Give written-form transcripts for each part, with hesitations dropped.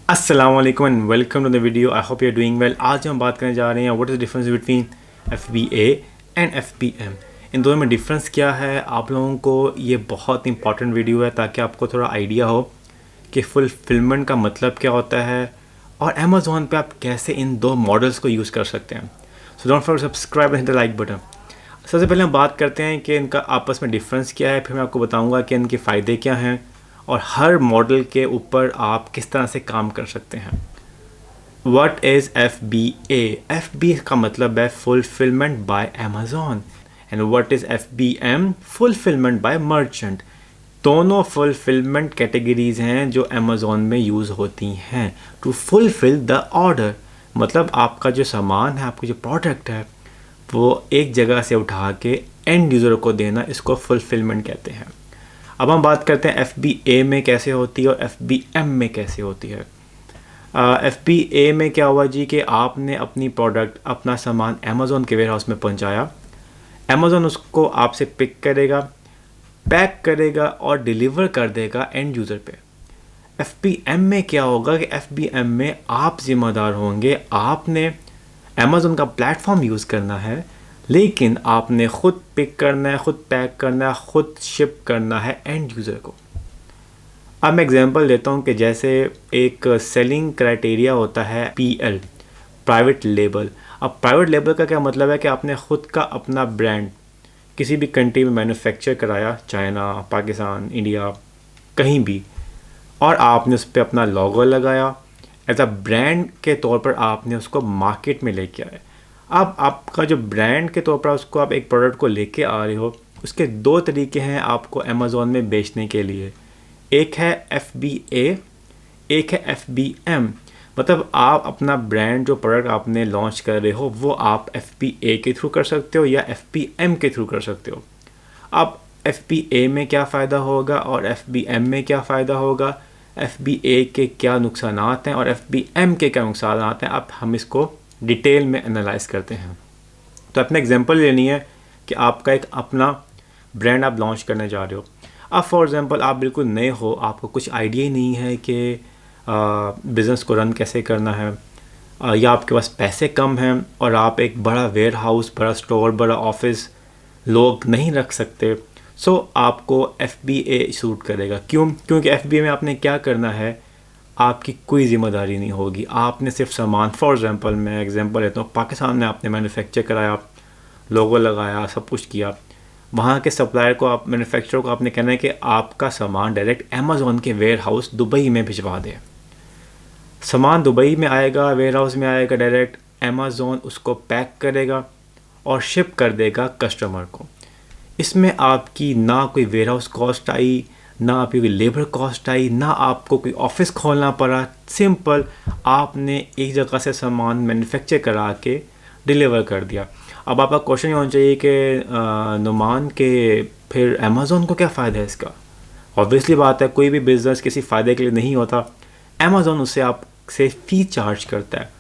अस्सलाम वालेकुम and welcome to the video. I hope you are doing well. आज हम बात करने जा रहे हैं what is the difference between FBA and FBM। इन दोनों में डिफरेंस क्या है। आप लोगों को ये बहुत इंपॉर्टेंट वीडियो है ताकि आपको थोड़ा आइडिया हो कि फुलफिलमेंट का मतलब क्या होता है और अमेज़ॉन पे आप कैसे इन दो मॉडल्स को यूज़ कर सकते हैं। So don't forget subscribe and the like button. सबसे पहले हम बात करते हैं कि इनका आपस में डिफरेंस क्या है, फिर मैं आपको बताऊंगा कि इनके फ़ायदे क्या हैं और हर मॉडल के ऊपर आप किस तरह से काम कर सकते हैं। What is FBA? FBA का मतलब है fulfilment bye Amazon and what is FBM? Fulfilment bye merchant. दोनों फुलफिलमेंट कैटेगरीज हैं जो अमेज़ॉन में यूज़ होती हैं टू फुलफिल द ऑर्डर। मतलब आपका जो सामान है, आपका जो प्रोडक्ट है, वो एक जगह से उठा के एंड यूज़र को देना, इसको फुलफिलमेंट कहते हैं। अब हम बात करते हैं FBA में कैसे होती है और FBM में कैसे होती है। FBA में क्या हुआ जी कि आपने अपनी प्रोडक्ट, अपना सामान अमेज़ॉन के वेयर हाउस में पहुंचाया। अमेज़ॉन उसको आपसे पिक करेगा, पैक करेगा और डिलीवर कर देगा एंड यूज़र पे। FBM में क्या होगा कि FBM में आप ज़िम्मेदार होंगे, आपने अमेज़ॉन का प्लेटफॉर्म यूज़ करना है, लेकिन आपने ख़ुद पिक करना है, ख़ुद पैक करना है, ख़ुद शिप करना है एंड यूज़र को। अब मैं एग्जांपल देता हूँ कि जैसे एक सेलिंग क्राइटेरिया होता है PL, प्राइवेट लेबल। अब प्राइवेट लेबल का क्या मतलब है कि आपने ख़ुद का अपना ब्रांड किसी भी कंट्री में मैन्युफैक्चर कराया, चाइना, पाकिस्तान, इंडिया, कहीं भी, और आपने उस पर अपना लोगो लगाया। एज अ ब्रांड के तौर पर आपने उसको मार्केट में लेके आए। अब आपका जो ब्रांड के तौर पर उसको आप एक प्रोडक्ट को लेके आ रहे हो, उसके दो तरीके हैं आपको अमेज़ॉन में बेचने के लिए। एक है FBA, एक है FBM। मतलब आप अपना ब्रांड, जो प्रोडक्ट आपने लॉन्च कर रहे हो, वो आप FBA के थ्रू कर सकते हो या FBM के थ्रू कर सकते हो। अब FBA में क्या फ़ायदा होगा और FBM में क्या फ़ायदा होगा, FBA के क्या नुकसानात हैं और FBM के क्या नुकसानात हैं, अब हम इसको डिटेल में एनालाइज करते हैं। तो अपना एग्जांपल लेनी है कि आपका एक अपना ब्रांड आप लॉन्च करने जा रहे हो। अब फॉर एग्ज़ाम्पल आप बिल्कुल नए हो, आपको कुछ आइडिया ही नहीं है कि बिज़नेस को रन कैसे करना है, या आपके पास पैसे कम हैं और आप एक बड़ा वेयर हाउस, बड़ा स्टोर, बड़ा ऑफिस लोग नहीं रख सकते। सो आपको FBA सूट करेगा। क्योंकि FBA में आपने क्या करना है, आपकी कोई ज़िम्मेदारी नहीं होगी। आपने सिर्फ सामान, फॉर एग्ज़ाम्पल मैं एग्जांपल लेता हूँ, पाकिस्तान में आपने मैन्युफैक्चर कराया, लोगो लगाया, सब कुछ किया। वहाँ के सप्लायर को, आप मैन्युफैक्चरर को आपने कहना है कि आपका सामान डायरेक्ट अमेज़ॉन के वेयर हाउस दुबई में भिजवा दे। सामान दुबई में आएगा, वेयर हाउस में आएगा डायरेक्ट, अमेज़ॉन उसको पैक करेगा और शिप कर देगा कस्टमर को। इसमें आपकी ना कोई वेयर हाउस कॉस्ट आई, ना आपकी कोई लेबर कॉस्ट आई, ना आपको कोई ऑफिस खोलना पड़ा। सिंपल आपने एक जगह से सामान मैन्युफैक्चर करा के डिलीवर कर दिया। अब आपका क्वेश्चन ये होना चाहिए कि नुमान के फिर अमेज़ॉन को क्या फ़ायदा है इसका। ऑब्वियसली बात है, कोई भी बिज़नेस किसी फ़ायदे के लिए नहीं होता। अमेज़ॉन उससे आपसे फ़ीस चार्ज करता है,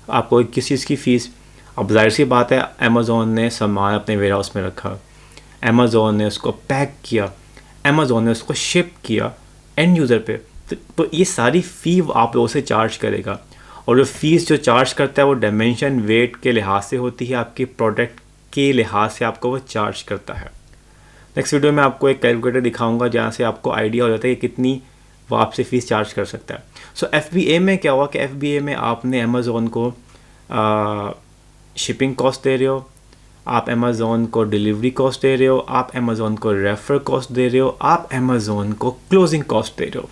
आपको किस चीज़ की फ़ीस। अब जाहिर सी बात है, अमेज़ॉन ने सामान अपने वेयर हाउस में रखा, अमेज़ॉन ने उसको पैक किया, अमेज़ॉन ने उसको शिप किया एंड यूज़र पे, तो ये सारी फ़ी आप लोगों से चार्ज करेगा। और जो फ़ीस जो चार्ज करता है वो डायमेंशन, वेट के लिहाज से होती है, आपके प्रोडक्ट के लिहाज से आपको वो चार्ज करता है। नेक्स्ट वीडियो में आपको एक कैलकुलेटर दिखाऊंगा जहाँ से आपको आइडिया हो जाता है कि कितनी वो आपसे फ़ीस चार्ज कर सकता है। सो FBA में क्या हुआ कि FBA में आपने अमेज़ॉन को शिपिंग कॉस्ट दे रहे हो, आप अमेज़ॉन को डिलीवरी कॉस्ट दे रहे हो, आप अमेज़ॉन को रेफर कॉस्ट दे रहे हो, आप अमेज़ॉन को क्लोजिंग कॉस्ट दे रहे हो।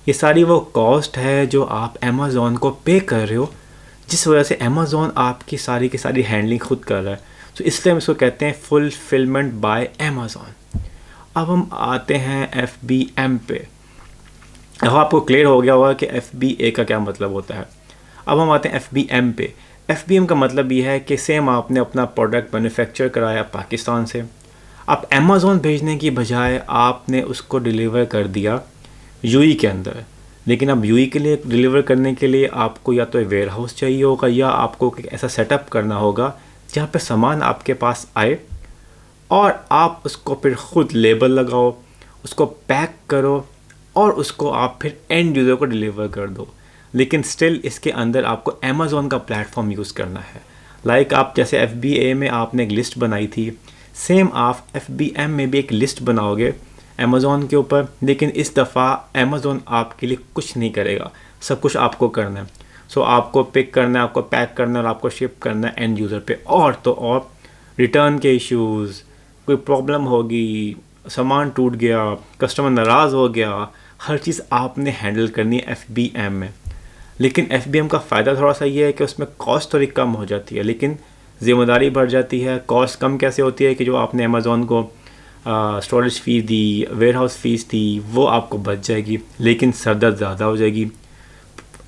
ये सारी वो कॉस्ट है जो आप अमेज़ॉन को पे कर रहे हो, जिस वजह से अमेज़ॉन आपकी सारी की सारी हैंडलिंग खुद कर रहा है। तो इसलिए हम इसको कहते हैं फुलफिलमेंट बाय अमेज़ॉन। अब हम आते हैं FBM पे। अब आपको क्लियर हो गया होगा कि FBA का क्या मतलब होता है। अब हम आते हैं FBM पे। FBM का मतलब ये है कि सेम आपने अपना प्रोडक्ट मैन्युफैक्चर कराया पाकिस्तान से, आप अमेज़ॉन भेजने की बजाय आपने उसको डिलीवर कर दिया UAE के अंदर। लेकिन अब UAE के लिए डिलीवर करने के लिए आपको या तो वेयर हाउस चाहिए होगा या आपको एक ऐसा सेटअप करना होगा जहाँ पे सामान आपके पास आए और आप उसको फिर ख़ुद लेबल लगाओ, उसको पैक करो और उसको आप फिर एंड यूज़र को डिलीवर कर दो। लेकिन स्टिल इसके अंदर आपको अमेज़ॉन का प्लेटफॉर्म यूज़ करना है। लाइक आप जैसे FBA में आपने एक लिस्ट बनाई थी, सेम आप FBM में भी एक लिस्ट बनाओगे अमेज़ॉन के ऊपर, लेकिन इस दफ़ा अमेज़ॉन आपके लिए कुछ नहीं करेगा, सब कुछ आपको करना है। सो आपको पिक करना है, आपको पैक करना है और आपको शिप करना है एंड यूज़र पे। और तो और रिटर्न के इश्यूज़, कोई प्रॉब्लम होगी, सामान टूट गया, कस्टमर नाराज़ हो गया, हर चीज़ आपने हैंडल करनी है FBM में। लेकिन FBM का फ़ायदा थोड़ा सा ये है कि उसमें कॉस्ट थोड़ी कम हो जाती है, लेकिन ज़िम्मेदारी बढ़ जाती है। कॉस्ट कम कैसे होती है कि जो आपने अमेज़ॉन को स्टोरेज फ़ीस दी, वेयर हाउस फ़ीस दी, वो आपको बच जाएगी, लेकिन सरदर्द ज़्यादा हो जाएगी।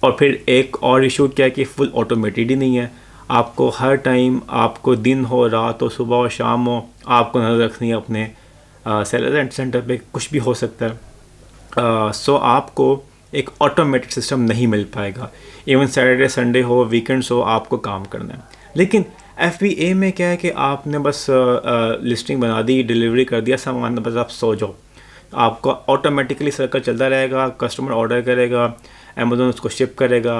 और फिर एक और इशू क्या है कि फुल ऑटोमेटेड ही नहीं है। आपको हर टाइम, आपको दिन हो, रात हो, सुबह हो, शाम हो, आपको नज़र रखनी है अपने सेलर सेंटर पे, कुछ भी हो सकता है। सो आपको एक ऑटोमेटेड सिस्टम नहीं मिल पाएगा। इवन सैटरडे संडे हो, वीकेंड्स हो, आपको काम करना है। लेकिन FBA में क्या है कि आपने बस लिस्टिंग बना दी, डिलीवरी कर दिया सामान, बस आप सो जाओ, आपका ऑटोमेटिकली सर्कल चलता रहेगा, कस्टमर ऑर्डर करेगा, अमेज़ॉन उसको शिप करेगा,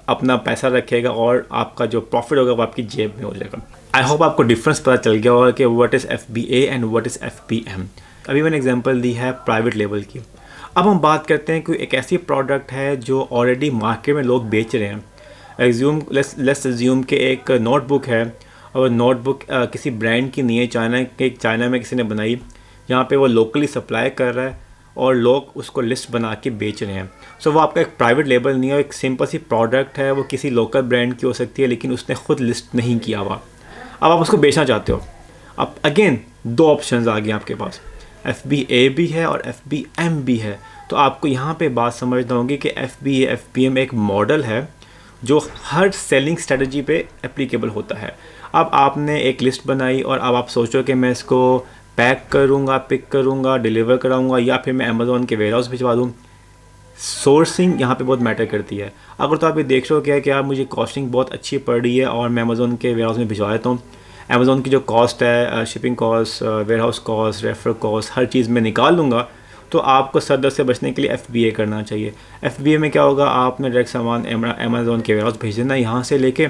अपना पैसा रखेगा और आपका जो प्रॉफिट होगा वो आपकी जेब में हो जाएगा। आई होप आपको डिफरेंस पता चल गया होगा कि what is FBA and what is FBM। अभी मैंने एग्जांपल दी है प्राइवेट लेवल की। अब हम बात करते हैं कि एक ऐसी प्रोडक्ट है जो ऑलरेडी मार्केट में लोग बेच रहे हैं। लेट्स अज्यूम कि एक नोटबुक है, और नोटबुक किसी ब्रांड की नहीं है, चाइना में किसी ने बनाई, जहाँ पे वो लोकली सप्लाई कर रहा है और लोग उसको लिस्ट बना के बेच रहे हैं। सो वो आपका एक प्राइवेट लेबल नहीं है, एक सिंपल सी प्रोडक्ट है, वो किसी लोकल ब्रांड की हो सकती है, लेकिन उसने खुद लिस्ट नहीं किया हुआ। अब आप उसको बेचना चाहते हो। अब अगेन दो ऑप्शंस आ गए आपके पास, FBA भी है और FBM भी है। तो आपको यहाँ पे बात समझना होगी कि FBA FBM एक मॉडल है जो हर सेलिंग स्ट्रेटजी पे एप्लीकेबल होता है। अब आपने एक लिस्ट बनाई और अब आप सोचो कि मैं इसको पैक करूँगा, पिक करूँगा, डिलीवर कराऊँगा, या फिर मैं अमेज़ॉन के वेयर हाउस भिजवा दूँ। सोर्सिंग यहाँ पे बहुत मैटर करती है। अगर तो आप ये देख रहे हो कि यार मुझे कॉस्टिंग बहुत अच्छी पड़ रही है और मैं अमेज़ॉन के वेयर हाउस में भिजवा देता हूँ, अमेज़ॉन की जो कॉस्ट है, shipping cost, warehouse cost, refer cost, हर चीज़ मैं निकाल लूँगा, तो आपको सरदर्द से बचने के लिए FBA करना चाहिए। FBA में क्या होगा, आपने डायरेक्ट सामान अमेज़ॉन के वेयर हाउस भेज देना यहाँ से लेके,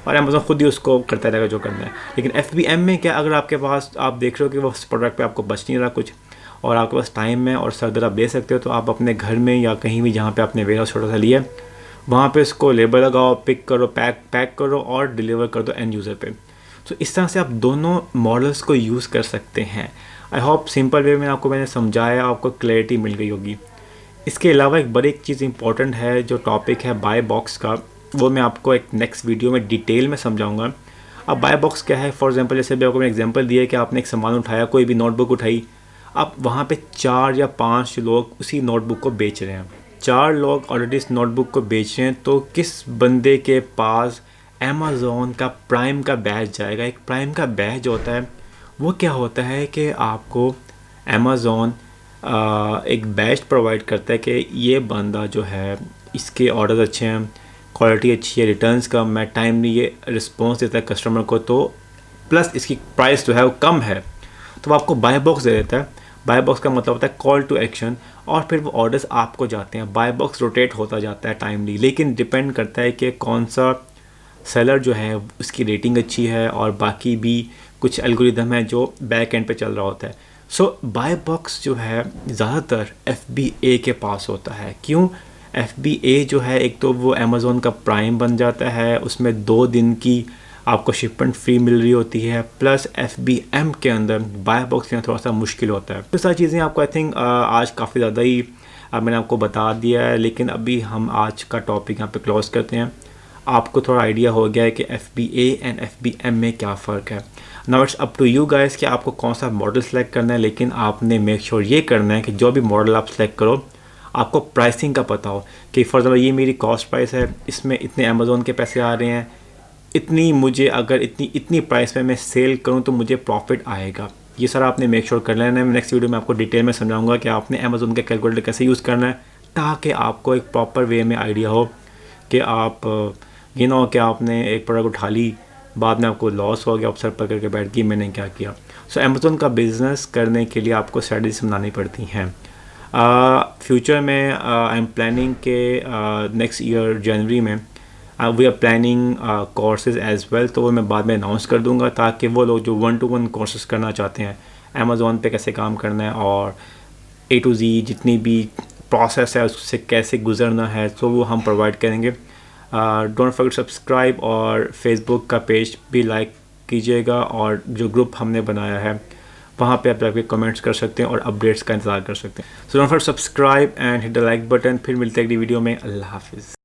और अमेज़ॉन खुद ही उसको करता रहेगा जो करना है। लेकिन FBM में क्या, अगर आपके पास, आप देख रहे हो कि वो प्रोडक्ट पे आपको बच नहीं रहा कुछ, और आपके पास टाइम है और सरदर्द आप दे सकते हो, तो आप अपने घर में या कहीं भी जहाँ पे आपने वेयर हाउस छोटा सा लिया, वहाँ पे इसको लेबल लगाओ, पिक करो, पैक करो और डिलीवर कर दो एंड यूज़र पे। तो इस तरह से आप दोनों मॉडल्स को यूज़ कर सकते हैं। आई होप सिंपल वे में मैंने समझाया, आपको क्लैरिटी मिल गई होगी। इसके अलावा एक बड़ी चीज़ इंपॉर्टेंट है, जो टॉपिक है बाय बॉक्स का, वो मैं आपको एक नेक्स्ट वीडियो में डिटेल में समझाऊंगा। अब बाय बॉक्स क्या है, फॉर एग्जांपल जैसे भी आपको मैंने एग्जांपल दिया है कि आपने एक सामान उठाया, कोई भी नोटबुक उठाई, अब वहाँ पे 4 या 5 लोग उसी नोटबुक को बेच रहे हैं, 4 लोग ऑलरेडी इस नोटबुक को बेच रहे हैं, तो किस बंदे के पास अमेज़ॉन का प्राइम का बैच जाएगा। एक प्राइम का बैच होता है, वो क्या होता है कि आपको अमेज़ॉन एक बैच प्रोवाइड करता है कि ये बंदा जो है, इसके ऑर्डर अच्छे हैं, क्वालिटी अच्छी है, रिटर्न्स कम है, टाइमली ये रिस्पॉन्स देता है कस्टमर को, तो प्लस इसकी प्राइस जो है वो कम है, तो वो आपको बाय बॉक्स दे देता है। बाय बॉक्स का मतलब होता है कॉल टू एक्शन, और फिर वो ऑर्डर्स आपको जाते हैं। बाय बॉक्स रोटेट होता जाता है टाइमली, लेकिन डिपेंड करता है कि कौन सा सेलर जो है उसकी रेटिंग अच्छी है, और बाकी भी कुछ एल्गोरिदम है जो बैक एंड पे चल रहा होता है। सो बाय बॉक्स जो है ज़्यादातर FBA के पास होता है। क्यों? FBA जो है, एक तो वो अमेज़ॉन का प्राइम बन जाता है, उसमें 2 दिन की आपको शिपमेंट फ्री मिल रही होती है, प्लस FBM के अंदर बाय बॉक्स लेना थोड़ा सा मुश्किल होता है। तो सारी चीज़ें आपको आई थिंक आज काफ़ी ज़्यादा ही मैंने आपको बता दिया है, लेकिन अभी हम आज का टॉपिक यहाँ पे क्लोज करते हैं। आपको थोड़ा आइडिया हो गया है कि FBA एंड FBM में क्या फ़र्क है। Now it's up to you guys कि आपको कौन सा मॉडल सेलेक्ट करना है, लेकिन आपने मेक श्योर ये करना है कि जो भी मॉडल आप सेलेक्ट करो, आपको प्राइसिंग का पता हो कि फॉर एग्जाम्पल ये मेरी कॉस्ट प्राइस है, इसमें इतने अमेज़ॉन के पैसे आ रहे हैं, इतनी मुझे अगर इतनी प्राइस में मैं सेल करूं तो मुझे प्रॉफिट आएगा। ये सारा आपने मेक श्योर कर लेना है। मैं नेक्स्ट वीडियो में आपको डिटेल में समझाऊंगा कि आपने अमेज़ॉन का कैलकुलेटर कैसे यूज़ करना है, ताकि आपको एक प्रॉपर वे में आइडिया हो कि आप ये ना हो कि आपने एक प्रोडक्ट उठा ली, बाद में आपको लॉस हो गया, आप सर पकड़ के बैठ गई मैंने क्या किया। सो अमेज़ॉन का बिज़नेस करने के लिए आपको स्ट्रेटजीज बनानी पड़ती हैं। फ्यूचर में आई एम प्लानिंग के नेक्स्ट ईयर जनवरी में we are planning courses as well, तो वो मैं बाद में अनाउंस कर दूंगा ताकि वो लोग जो 1-to-1 कोर्सेज करना चाहते हैं अमेज़ॉन पे कैसे काम करना है और A to Z जितनी भी प्रोसेस है उससे कैसे गुजरना है, तो वो हम प्रोवाइड करेंगे। डोंट फॉरगेट सब्सक्राइब और फेसबुक का पेज भी लाइक कीजिएगा, और जो ग्रुप हमने बनाया है वहाँ पे आप जाके कमेंट्स कर सकते हैं और अपडेट्स का इंतज़ार कर सकते हैं। So don't forget subscribe and hit the like button. फिर मिलते हैं अगली वीडियो में। अल्लाह हाफिज़।